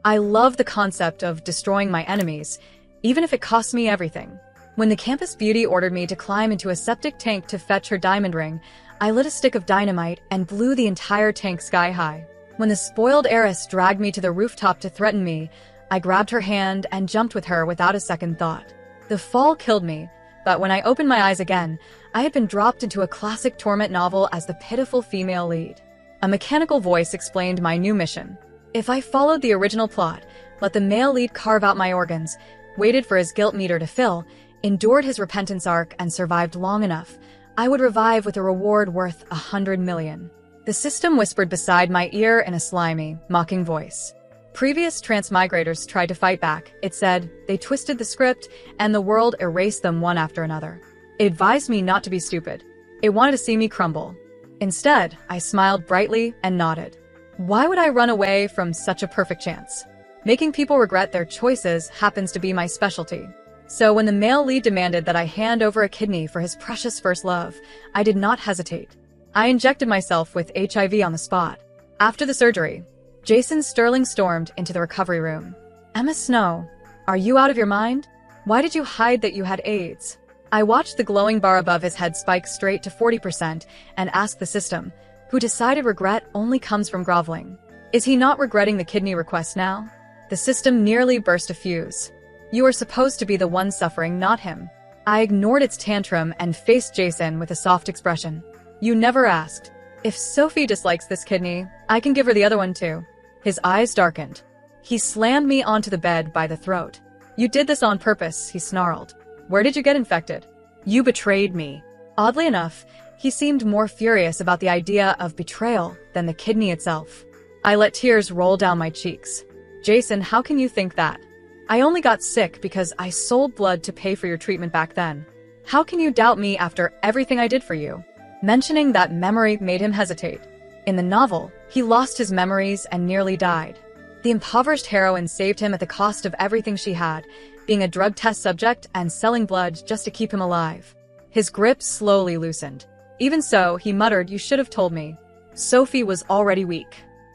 I love the concept of destroying my enemies, even if it costs me everything. When the campus beauty ordered me to climb into a septic tank to fetch her diamond ring, I lit a stick of dynamite and blew the entire tank sky high. When the spoiled heiress dragged me to the rooftop to threaten me, I grabbed her hand and jumped with her without a second thought. The fall killed me, but when I opened my eyes again, I had been dropped into a classic torment novel as the pitiful female lead. A mechanical voice explained my new mission. If I followed the original plot, let the male lead carve out my organs, waited for his guilt meter to fill, endured his repentance arc, and survived long enough, I would revive with a reward worth 100 million. The system whispered beside my ear in a slimy, mocking voice. Previous transmigrators tried to fight back. It said they twisted the script and the world erased them one after another. It advised me not to be stupid. It wanted to see me crumble. Instead, I smiled brightly and nodded. Why would I run away from such a perfect chance? Making people regret their choices happens to be my specialty. So when the male lead demanded that I hand over a kidney for his precious first love, I did not hesitate. I injected myself with HIV on the spot. After the surgery, Jason Sterling stormed into the recovery room. Emma Snow, are you out of your mind? Why did you hide that you had AIDS? I watched the glowing bar above his head spike straight to 40% and asked the system, who decided regret only comes from groveling. Is he not regretting the kidney request now? The system nearly burst a fuse. You are supposed to be the one suffering, not him. I ignored its tantrum and faced Jason with a soft expression. You never asked. If Sophie dislikes this kidney, I can give her the other one too. His eyes darkened. He slammed me onto the bed by the throat. You did this on purpose, he snarled. Where did you get infected? You betrayed me. Oddly enough, he seemed more furious about the idea of betrayal than the kidney itself. I let tears roll down my cheeks. Jason, how can you think that? I only got sick because I sold blood to pay for your treatment back then. How can you doubt me after everything I did for you? Mentioning that memory made him hesitate. In the novel, he lost his memories and nearly died. The impoverished heroine saved him at the cost of everything she had, being a drug test subject and selling blood just to keep him alive. His grip slowly loosened. Even so, he muttered, you should have told me. Sophie was already weak.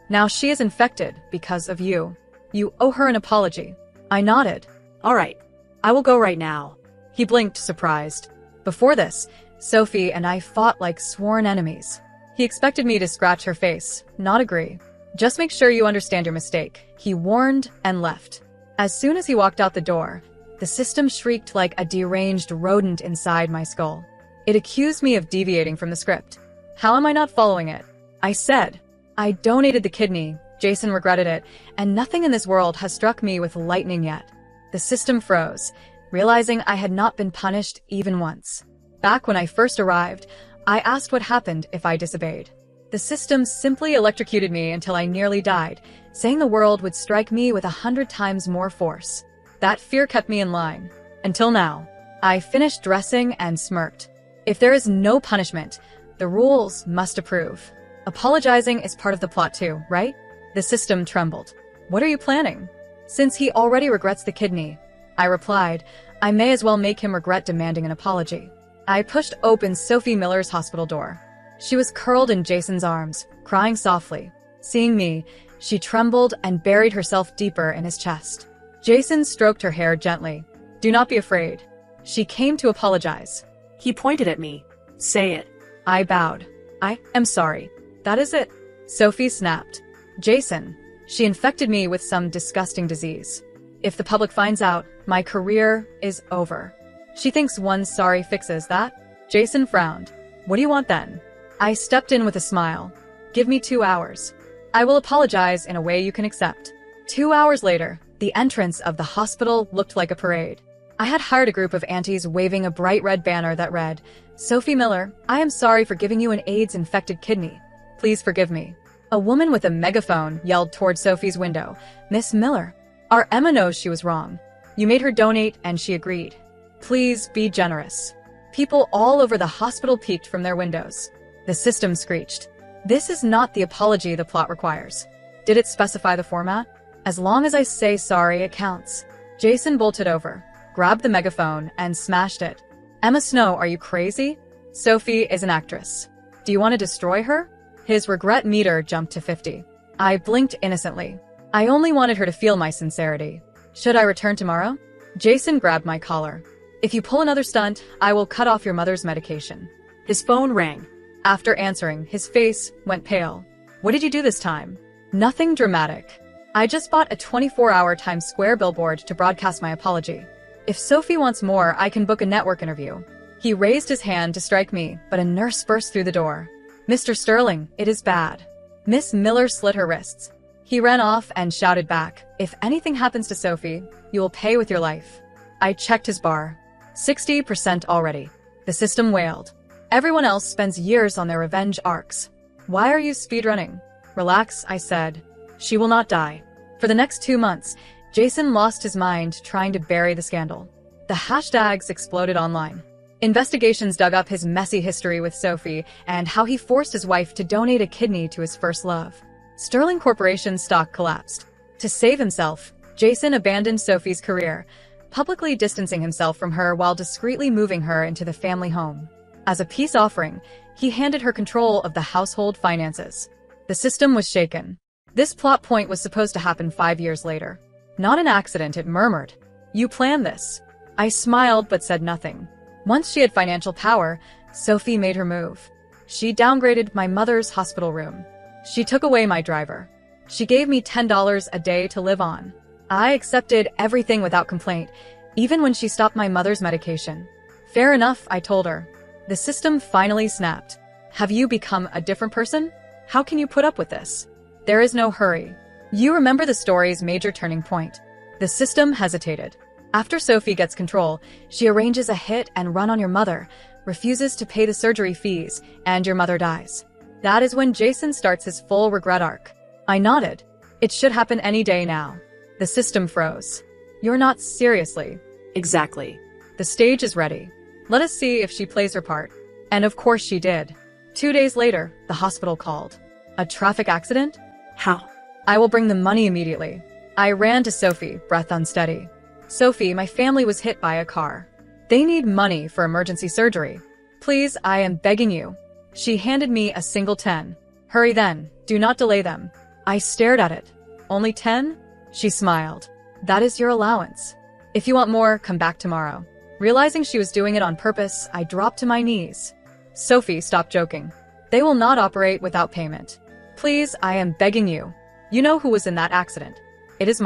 Now she is infected because of you. You owe her an apology. I nodded. All right. I will go right now. He blinked, surprised. Before this, Sophie and I fought like sworn enemies. He expected me to scratch her face, not agree. Just make sure you understand your mistake, he warned and left. As soon as he walked out the door, the system shrieked like a deranged rodent inside my skull. It accused me of deviating from the script. How am I not following it? I said. I donated the kidney, Jason regretted it, and nothing in this world has struck me with lightning yet. The system froze, realizing I had not been punished even once. Back when I first arrived, I asked what happened if I disobeyed. The system simply electrocuted me until I nearly died, saying the world would strike me with 100 times more force. That fear kept me in line. Until now. I finished dressing and smirked. If there is no punishment, the rules must approve. Apologizing is part of the plot too, right? The system trembled. What are you planning? Since he already regrets the kidney, I replied, I may as well make him regret demanding an apology. I pushed open Sophie Miller's hospital door. She was curled in Jason's arms, crying softly. Seeing me, she trembled and buried herself deeper in his chest. Jason stroked her hair gently. Do not be afraid. She came to apologize. He pointed at me. Say it. I bowed. I am sorry. That is it. Sophie snapped. Jason, she infected me with some disgusting disease. If the public finds out, my career is over. She thinks one sorry fixes that? Jason frowned. What do you want then? I stepped in with a smile. Give me 2 hours. I will apologize in a way you can accept. 2 hours later, the entrance of the hospital looked like a parade. I had hired a group of aunties waving a bright red banner that read, Sophie Miller, I am sorry for giving you an AIDS-infected kidney. Please forgive me. A woman with a megaphone yelled toward Sophie's window, Miss Miller, our Emma knows she was wrong. You made her donate and she agreed. Please be generous. People all over the hospital peeked from their windows. The system screeched. This is not the apology the plot requires. Did it specify the format? As long as I say sorry, it counts. Jason bolted over, grabbed the megaphone, and smashed it. Emma Snow, are you crazy? Sophie is an actress. Do you want to destroy her? His regret meter jumped to 50. I blinked innocently. I only wanted her to feel my sincerity. Should I return tomorrow? Jason grabbed my collar. If you pull another stunt, I will cut off your mother's medication. His phone rang. After answering, his face went pale. What did you do this time? Nothing dramatic. I just bought a 24-hour Times Square billboard to broadcast my apology. If Sophie wants more, I can book a network interview. He raised his hand to strike me, but a nurse burst through the door. Mr. Sterling, it is bad. Miss Miller slit her wrists. He ran off and shouted back, if anything happens to Sophie, you will pay with your life. I checked his bar. 60% already. The system wailed. Everyone else spends years on their revenge arcs. Why are you speedrunning? Relax, I said. She will not die. For the next 2 months, Jason lost his mind trying to bury the scandal. The hashtags exploded online. Investigations dug up his messy history with Sophie and how he forced his wife to donate a kidney to his first love. Sterling Corporation's stock collapsed. To save himself, Jason abandoned Sophie's career, publicly distancing himself from her while discreetly moving her into the family home. As a peace offering, he handed her control of the household finances. The system was shaken. This plot point was supposed to happen 5 years later. Not an accident, it murmured. You planned this. I smiled but said nothing. Once she had financial power, Sophie made her move. She downgraded my mother's hospital room. She took away my driver. She gave me $10 a day to live on. I accepted everything without complaint, even when she stopped my mother's medication. Fair enough, I told her. The system finally snapped. Have you become a different person? How can you put up with this? There is no hurry. You remember the story's major turning point. The system hesitated. After Sophie gets control, she arranges a hit and run on your mother, refuses to pay the surgery fees, and your mother dies. That is when Jason starts his full regret arc. I nodded. It should happen any day now. The system froze. You're not seriously. Exactly. The stage is ready. Let us see if she plays her part. And of course she did. 2 days later, the hospital called. A traffic accident? How? I will bring the money immediately. I ran to Sophie, breath unsteady. Sophie, my family was hit by a car. They need money for emergency surgery. Please, I am begging you. She handed me a single 10. Hurry then, do not delay them. I stared at it. Only 10? She smiled. That is your allowance. If you want more, come back tomorrow. Realizing she was doing it on purpose, I dropped to my knees. Sophie, stop joking. They will not operate without payment. Please, I am begging you. You know who was in that accident. It is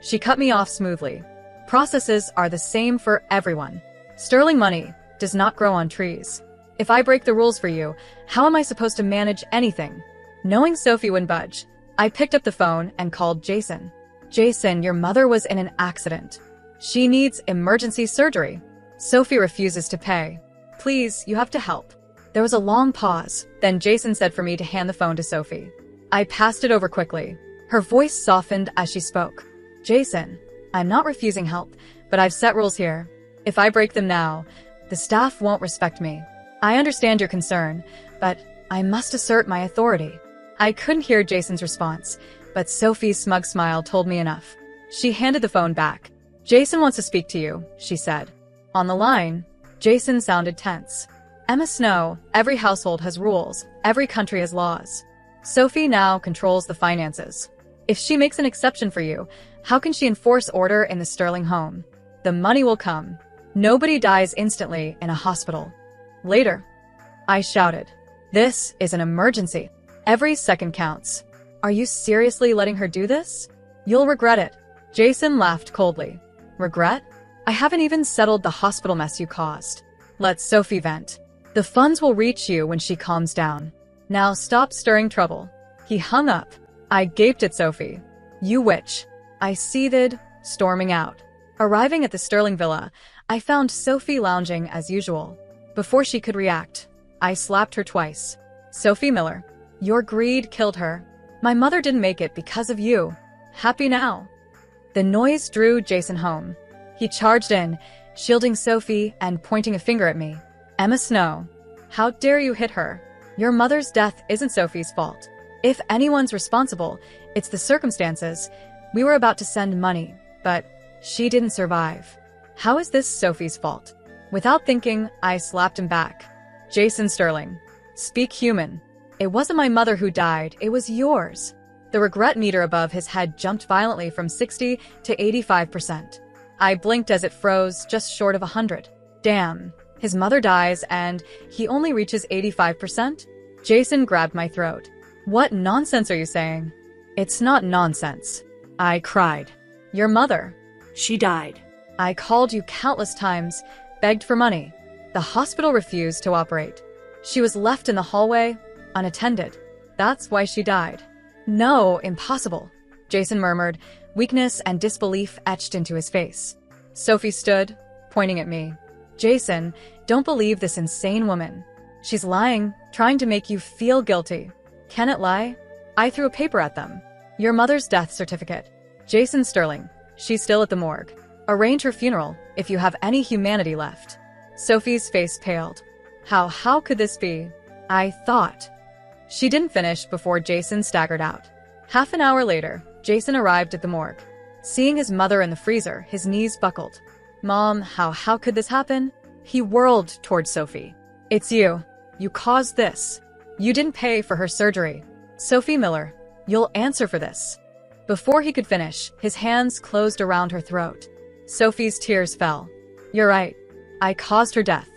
She cut me off smoothly. Processes are the same for everyone. Sterling money does not grow on trees. If I break the rules for you, how am I supposed to manage anything? Knowing Sophie wouldn't budge, I picked up the phone and called Jason. Jason, your mother was in an accident. She needs emergency surgery. Sophie refuses to pay. Please, you have to help. There was a long pause, then Jason said for me to hand the phone to Sophie. I passed it over quickly. Her voice softened as she spoke. Jason, I'm not refusing help, but I've set rules here. If I break them now, the staff won't respect me. I understand your concern, but I must assert my authority. I couldn't hear Jason's response, but Sophie's smug smile told me enough. She handed the phone back. Jason wants to speak to you, she said. On the line, Jason sounded tense. Emma Snow, every household has rules, every country has laws. Sophie now controls the finances. If she makes an exception for you, how can she enforce order in the Sterling home? The money will come. Nobody dies instantly in a hospital. Later, I shouted. This is an emergency. Every second counts. Are you seriously letting her do this? You'll regret it. Jason laughed coldly. Regret? I haven't even settled the hospital mess you caused. Let Sophie vent. The funds will reach you when she calms down. Now stop stirring trouble. He hung up. I gaped at Sophie. You witch. I seethed, storming out. Arriving at the Sterling villa, I found Sophie lounging as usual. Before she could react, I slapped her twice. Sophie Miller, your greed killed her. My mother didn't make it because of you. Happy now. The noise drew Jason home. He charged in, shielding Sophie and pointing a finger at me. Emma Snow, how dare you hit her? Your mother's death isn't Sophie's fault. If anyone's responsible, it's the circumstances. We were about to send money, but she didn't survive. How is this Sophie's fault? Without thinking, I slapped him back. Jason Sterling, speak human. It wasn't my mother who died, it was yours. The regret meter above his head jumped violently from 60 to 85%. I blinked as it froze just short of 100. Damn. His mother dies and he only reaches 85%? Jason grabbed my throat. What nonsense are you saying? It's not nonsense. I cried. Your mother. She died. I called you countless times, begged for money. The hospital refused to operate. She was left in the hallway, unattended. That's why she died. No, impossible, Jason murmured, weakness and disbelief etched into his face. Sophie stood, pointing at me. Jason, don't believe this insane woman. She's lying, trying to make you feel guilty. Can it lie? I threw a paper at them. Your mother's death certificate. Jason Sterling. She's still at the morgue. Arrange her funeral, if you have any humanity left. Sophie's face paled. How could this be? I thought. She didn't finish before Jason staggered out. Half an hour later, Jason arrived at the morgue. Seeing his mother in the freezer, his knees buckled. Mom, how could this happen? He whirled toward Sophie. It's you. You caused this. You didn't pay for her surgery. Sophie Miller, you'll answer for this. Before he could finish, his hands closed around her throat. Sophie's tears fell. You're right. I caused her death.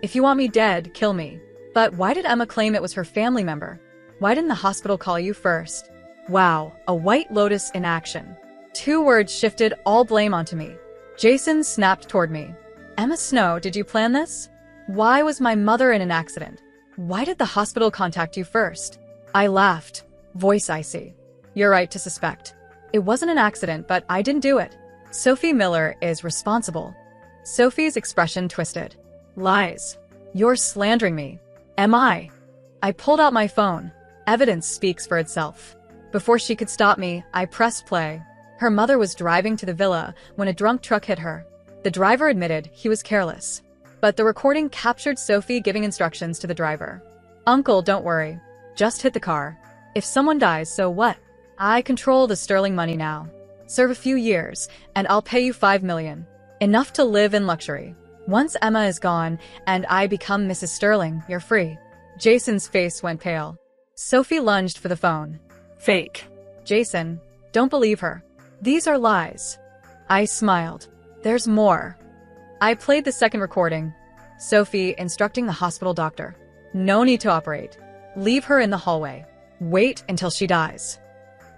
If you want me dead, kill me. But why did Emma claim it was her family member? Why didn't the hospital call you first? Wow, a White Lotus in action. 2 words shifted all blame onto me. Jason snapped toward me. Emma Snow, did you plan this? Why was my mother in an accident? Why did the hospital contact you first? I laughed, voice icy. You're right to suspect. It wasn't an accident, but I didn't do it. Sophie Miller is responsible. Sophie's expression twisted. Lies. You're slandering me. Am I? I pulled out my phone. Evidence speaks for itself. Before she could stop me, I pressed play. Her mother was driving to the villa when a drunk truck hit her. The driver admitted he was careless. But the recording captured Sophie giving instructions to the driver. Uncle, don't worry. Just hit the car. If someone dies, so what? I control the Sterling money now. Serve a few years, and I'll pay you $5 million. Enough to live in luxury. Once Emma is gone, and I become Mrs. Sterling, you're free. Jason's face went pale. Sophie lunged for the phone. Fake. Jason, don't believe her. These are lies. I smiled. There's more. I played the second recording. Sophie instructing the hospital doctor. No need to operate. Leave her in the hallway. Wait until she dies.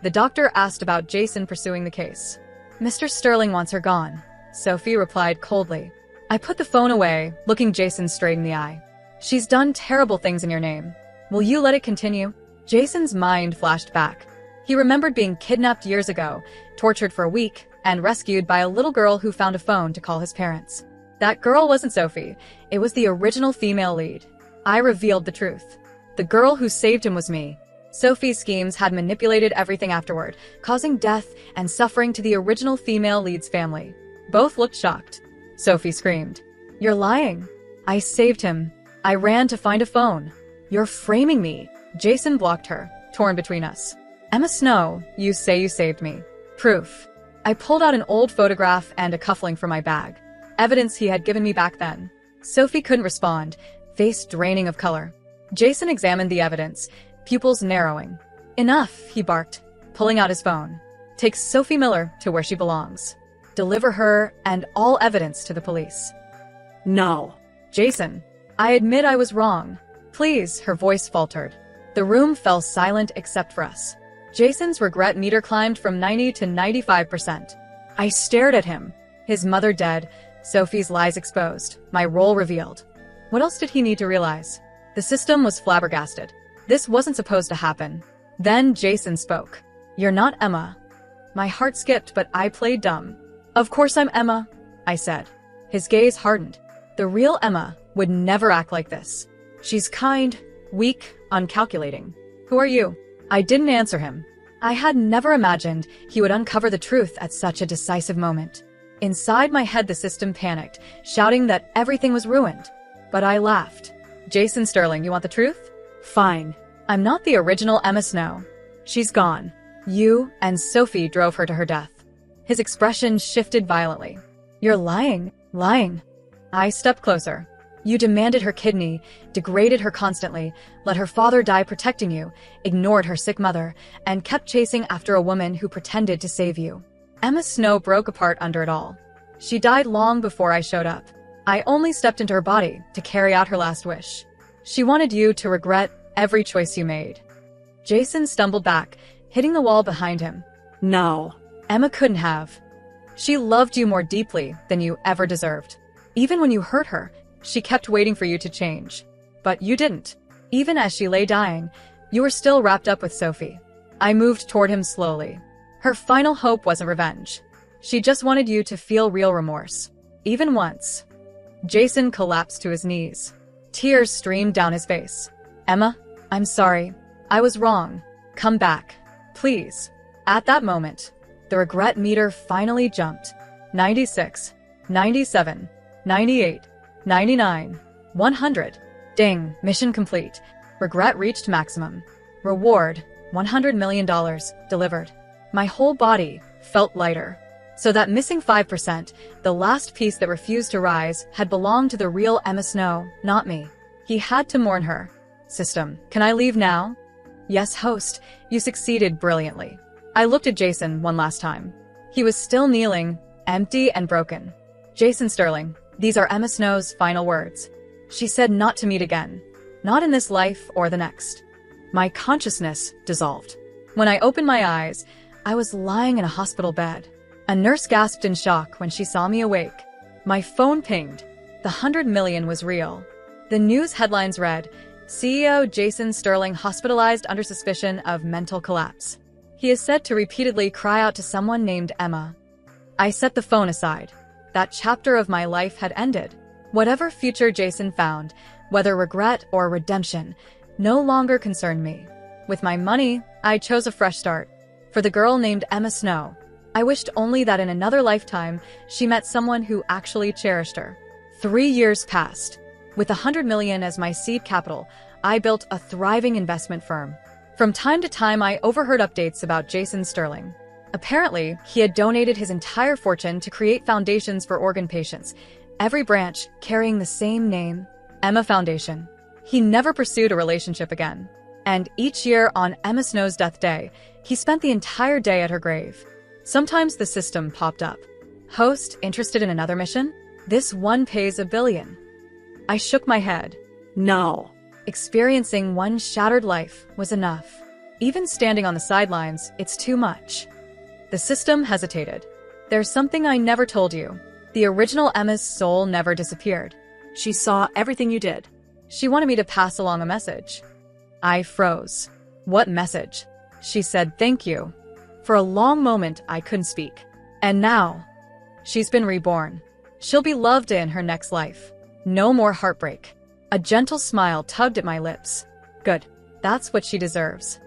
The doctor asked about Jason pursuing the case. Mr. Sterling wants her gone. Sophie replied coldly. I put the phone away, looking Jason straight in the eye. She's done terrible things in your name. Will you let it continue? Jason's mind flashed back. He remembered being kidnapped years ago, tortured for a week, and rescued by a little girl who found a phone to call his parents. That girl wasn't Sophie. It was the original female lead. I revealed the truth. The girl who saved him was me. Sophie's schemes had manipulated everything afterward, causing death and suffering to the original female lead's family. Both looked shocked. Sophie screamed. You're lying. I saved him. I ran to find a phone. You're framing me. Jason blocked her, torn between us. Emma Snow, you say you saved me. Proof. I pulled out an old photograph and a cufflink from my bag. Evidence he had given me back then. Sophie couldn't respond, face draining of color. Jason examined the evidence, pupils narrowing. Enough, he barked, pulling out his phone. Take Sophie Miller to where she belongs. Deliver her and all evidence to the police. No. Jason, I admit I was wrong. Please, her voice faltered. The room fell silent except for us. Jason's regret meter climbed from 90 to 95%. I stared at him. His mother dead, Sophie's lies exposed, my role revealed. What else did he need to realize? The system was flabbergasted. This wasn't supposed to happen. Then Jason spoke. You're not Emma. My heart skipped, but I played dumb. Of course I'm Emma, I said. His gaze hardened. The real Emma would never act like this. She's kind, weak, uncalculating. Who are you? I didn't answer him. I had never imagined he would uncover the truth at such a decisive moment. Inside my head the system panicked, shouting that everything was ruined. But I laughed. Jason Sterling, you want the truth? Fine. I'm not the original Emma Snow. She's gone. You and Sophie drove her to her death. His expression shifted violently. You're lying. I stepped closer. You demanded her kidney, degraded her constantly, let her father die protecting you, ignored her sick mother, and kept chasing after a woman who pretended to save you. Emma Snow broke apart under it all. She died long before I showed up. I only stepped into her body to carry out her last wish. She wanted you to regret every choice you made. Jason stumbled back, hitting the wall behind him. No. Emma couldn't have. She loved you more deeply than you ever deserved. Even when you hurt her, she kept waiting for you to change. But you didn't. Even as she lay dying, you were still wrapped up with Sophie. I moved toward him slowly. Her final hope wasn't revenge. She just wanted you to feel real remorse. Even once. Jason collapsed to his knees. Tears streamed down his face. Emma, I'm sorry. I was wrong. Come back. Please. At that moment, the regret meter finally jumped. 96, 97, 98, 99, 100. Ding, mission complete. Regret reached maximum. Reward, $100 million, delivered. My whole body felt lighter. So that missing 5%, the last piece that refused to rise, had belonged to the real Emma Snow, not me. He had to mourn her. System, can I leave now? Yes, host, you succeeded brilliantly. I looked at Jason one last time. He was still kneeling, empty and broken. Jason Sterling, these are Emma Snow's final words. She said not to meet again. Not in this life or the next. My consciousness dissolved. When I opened my eyes, I was lying in a hospital bed. A nurse gasped in shock when she saw me awake. My phone pinged. The 100 million was real. The news headlines read, CEO Jason Sterling hospitalized under suspicion of mental collapse. He is said to repeatedly cry out to someone named Emma. I set the phone aside. That chapter of my life had ended. Whatever future Jason found, whether regret or redemption, no longer concerned me. With my money, I chose a fresh start. For the girl named Emma Snow, I wished only that in another lifetime, she met someone who actually cherished her. 3 years passed. With 100 million as my seed capital, I built a thriving investment firm. From time to time, I overheard updates about Jason Sterling. Apparently, he had donated his entire fortune to create foundations for organ patients, every branch carrying the same name, Emma Foundation. He never pursued a relationship again. And each year on Emma Snow's death day, he spent the entire day at her grave. Sometimes the system popped up. Host, interested in another mission? This one pays $1 billion. I shook my head. No. Experiencing one shattered life was enough. Even standing on the sidelines, it's too much. The system hesitated. There's something I never told you. The original Emma's soul never disappeared. She saw everything you did. She wanted me to pass along a message. I froze. What message? She said, thank you. For a long moment, I couldn't speak. And now, she's been reborn. She'll be loved in her next life. No more heartbreak. A gentle smile tugged at my lips. Good. That's what she deserves.